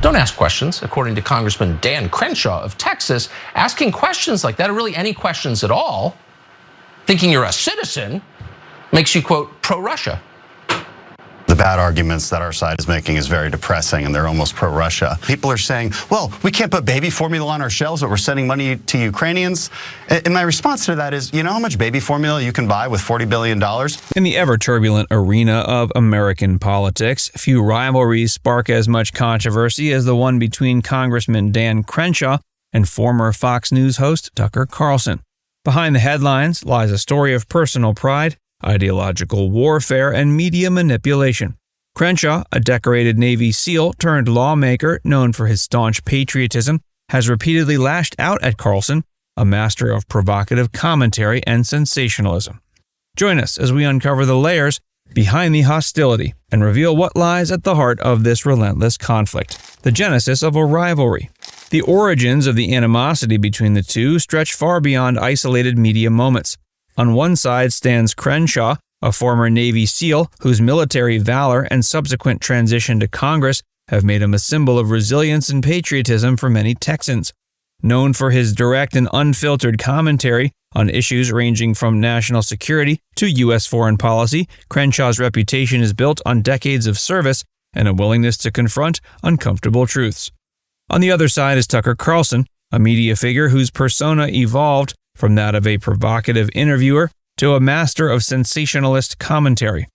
Don't ask questions, according to Congressman Dan Crenshaw of Texas. Asking questions like that, or really any questions at all, thinking you're a citizen, makes you, quote, pro-Russia. The bad arguments that our side is making is very depressing, and they're almost pro-Russia. People are saying, well, we can't put baby formula on our shelves, but we're sending money to Ukrainians. And my response to that is, you know how much baby formula you can buy with $40 billion? In the ever-turbulent arena of American politics, few rivalries spark as much controversy as the one between Congressman Dan Crenshaw and former Fox News host Tucker Carlson. Behind the headlines lies a story of personal pride, ideological warfare, and media manipulation. Crenshaw, a decorated Navy SEAL turned lawmaker known for his staunch patriotism, has repeatedly lashed out at Carlson, a master of provocative commentary and sensationalism. Join us as we uncover the layers behind the hostility and reveal what lies at the heart of this relentless conflict, the genesis of a rivalry. The origins of the animosity between the two stretch far beyond isolated media moments. On one side stands Crenshaw, a former Navy SEAL whose military valor and subsequent transition to Congress have made him a symbol of resilience and patriotism for many Texans. Known for his direct and unfiltered commentary on issues ranging from national security to U.S. foreign policy, Crenshaw's reputation is built on decades of service and a willingness to confront uncomfortable truths. On the other side is Tucker Carlson, a media figure whose persona evolved from that of a provocative interviewer to a master of sensationalist commentary.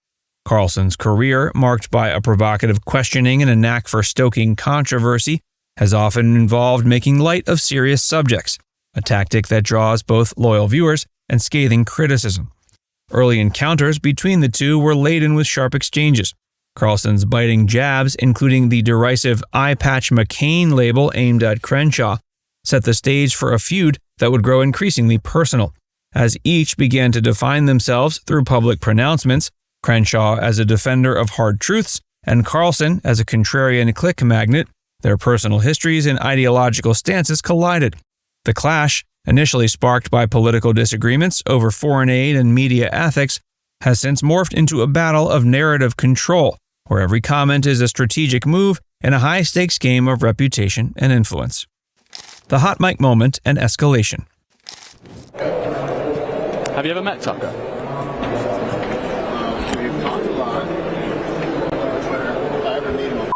Carlson's career, marked by a provocative questioning and a knack for stoking controversy, has often involved making light of serious subjects, a tactic that draws both loyal viewers and scathing criticism. Early encounters between the two were laden with sharp exchanges. Carlson's biting jabs, including the derisive eyepatch McCain label aimed at Crenshaw, set the stage for a feud that would grow increasingly personal. As each began to define themselves through public pronouncements, Crenshaw as a defender of hard truths and Carlson as a contrarian click magnet, their personal histories and ideological stances collided. The clash, initially sparked by political disagreements over foreign aid and media ethics, has since morphed into a battle of narrative control, where every comment is a strategic move in a high-stakes game of reputation and influence. The Hot Mic Moment and Escalation. Have you ever met Tucker? We've talked a lot. If I ever meet him,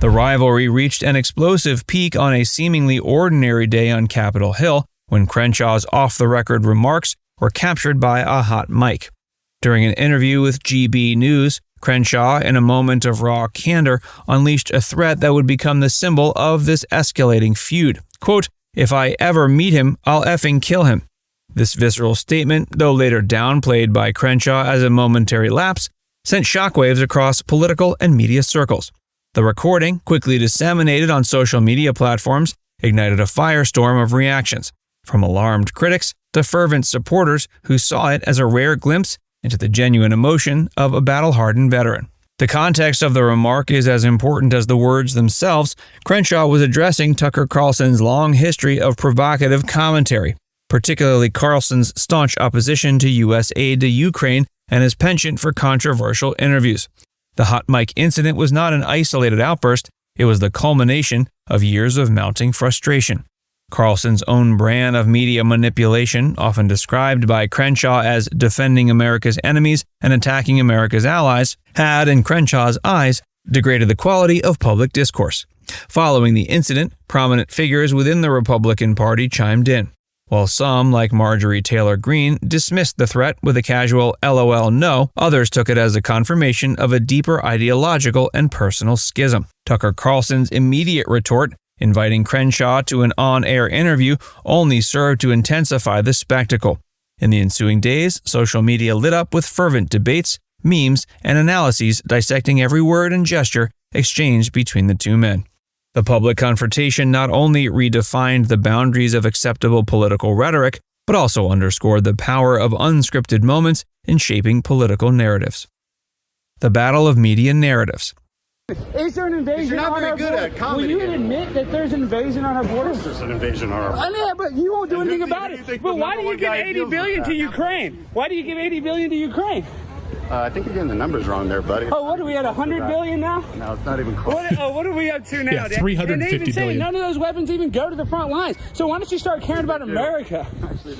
The rivalry reached an explosive peak on a seemingly ordinary day on Capitol Hill when Crenshaw's off-the-record remarks were captured by a hot mic. During an interview with GB News, Crenshaw, in a moment of raw candor, unleashed a threat that would become the symbol of this escalating feud. Quote, "If I ever meet him, I'll effing kill him." This visceral statement, though later downplayed by Crenshaw as a momentary lapse, sent shockwaves across political and media circles. The recording, quickly disseminated on social media platforms, ignited a firestorm of reactions, from alarmed critics to fervent supporters who saw it as a rare glimpse into the genuine emotion of a battle-hardened veteran. The context of the remark is as important as the words themselves. Crenshaw was addressing Tucker Carlson's long history of provocative commentary, particularly Carlson's staunch opposition to U.S. aid to Ukraine and his penchant for controversial interviews. The hot mic incident was not an isolated outburst, it was the culmination of years of mounting frustration. Carlson's own brand of media manipulation, often described by Crenshaw as defending America's enemies and attacking America's allies, had, in Crenshaw's eyes, degraded the quality of public discourse. Following the incident, prominent figures within the Republican Party chimed in. While some, like Marjorie Taylor Greene, dismissed the threat with a casual LOL no, others took it as a confirmation of a deeper ideological and personal schism. Tucker Carlson's immediate retort, inviting Crenshaw to an on-air interview, only served to intensify the spectacle. In the ensuing days, social media lit up with fervent debates, memes, and analyses dissecting every word and gesture exchanged between the two men. The public confrontation not only redefined the boundaries of acceptable political rhetoric, but also underscored the power of unscripted moments in shaping political narratives. The Battle of Media Narratives. Is there an invasion on our border? Will you admit that there's an invasion on our border? There's an invasion on our border. Yeah, but you won't do anything about it. But why do you give $80 billion to Ukraine? Why do you give $80 billion to Ukraine? I think you're getting the numbers wrong there, buddy. Oh, what are we at, 100 billion now? No, it's not even close. What are we up to now? Yeah, 350 billion. None of those weapons even go to the front lines. So why don't you start caring about America?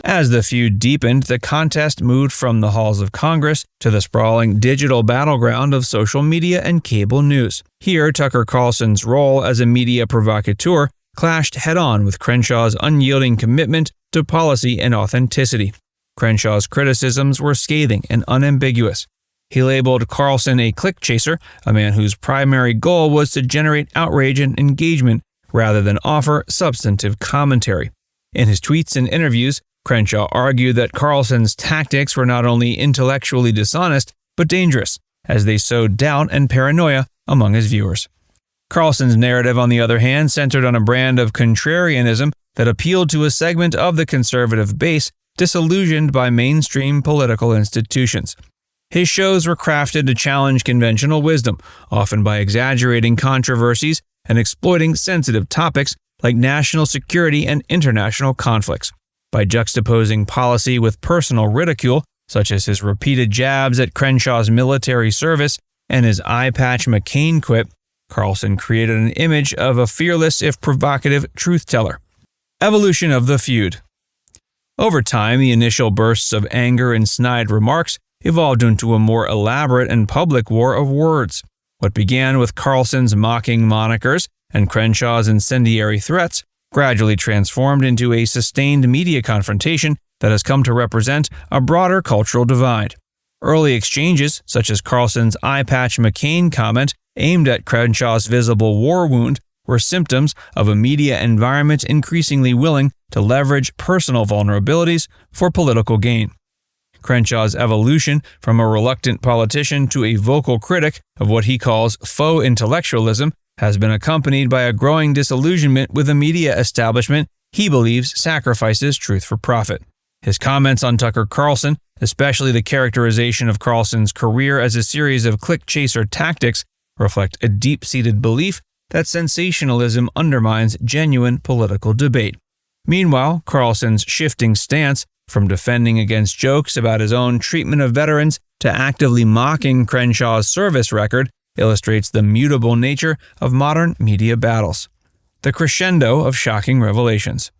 As the feud deepened, the contest moved from the halls of Congress to the sprawling digital battleground of social media and cable news. Here, Tucker Carlson's role as a media provocateur clashed head-on with Crenshaw's unyielding commitment to policy and authenticity. Crenshaw's criticisms were scathing and unambiguous. He labeled Carlson a click chaser, a man whose primary goal was to generate outrage and engagement rather than offer substantive commentary. In his tweets and interviews, Crenshaw argued that Carlson's tactics were not only intellectually dishonest, but dangerous, as they sowed doubt and paranoia among his viewers. Carlson's narrative, on the other hand, centered on a brand of contrarianism that appealed to a segment of the conservative base disillusioned by mainstream political institutions. His shows were crafted to challenge conventional wisdom, often by exaggerating controversies and exploiting sensitive topics like national security and international conflicts. By juxtaposing policy with personal ridicule, such as his repeated jabs at Crenshaw's military service and his eyepatch McCain quip, Carlson created an image of a fearless, if provocative, truth-teller. Evolution of the feud. Over time, the initial bursts of anger and snide remarks evolved into a more elaborate and public war of words. What began with Carlson's mocking monikers and Crenshaw's incendiary threats gradually transformed into a sustained media confrontation that has come to represent a broader cultural divide. Early exchanges, such as Carlson's eyepatch McCain comment aimed at Crenshaw's visible war wound, were symptoms of a media environment increasingly willing to leverage personal vulnerabilities for political gain. Crenshaw's evolution from a reluctant politician to a vocal critic of what he calls faux intellectualism has been accompanied by a growing disillusionment with a media establishment he believes sacrifices truth for profit. His comments on Tucker Carlson, especially the characterization of Carlson's career as a series of click-chaser tactics, reflect a deep-seated belief that sensationalism undermines genuine political debate. Meanwhile, Carlson's shifting stance, from defending against jokes about his own treatment of veterans to actively mocking Crenshaw's service record, illustrates the mutable nature of modern media battles. The crescendo of shocking revelations.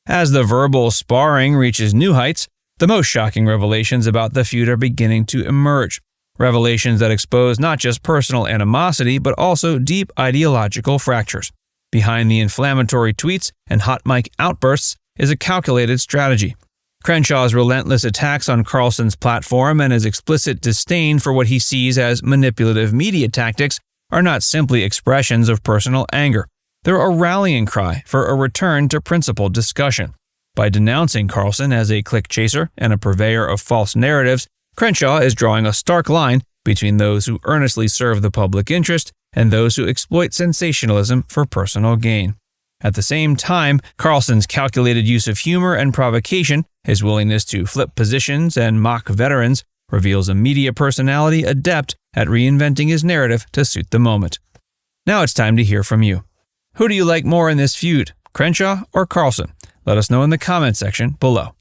As the verbal sparring reaches new heights, the most shocking revelations about the feud are beginning to emerge. Revelations that expose not just personal animosity, but also deep ideological fractures. Behind the inflammatory tweets and hot mic outbursts is a calculated strategy. Crenshaw's relentless attacks on Carlson's platform and his explicit disdain for what he sees as manipulative media tactics are not simply expressions of personal anger. They're a rallying cry for a return to principled discussion. By denouncing Carlson as a click chaser and a purveyor of false narratives, Crenshaw is drawing a stark line between those who earnestly serve the public interest and those who exploit sensationalism for personal gain. At the same time, Carlson's calculated use of humor and provocation, his willingness to flip positions and mock veterans, reveals a media personality adept at reinventing his narrative to suit the moment. Now it's time to hear from you. Who do you like more in this feud, Crenshaw or Carlson? Let us know in the comment section below.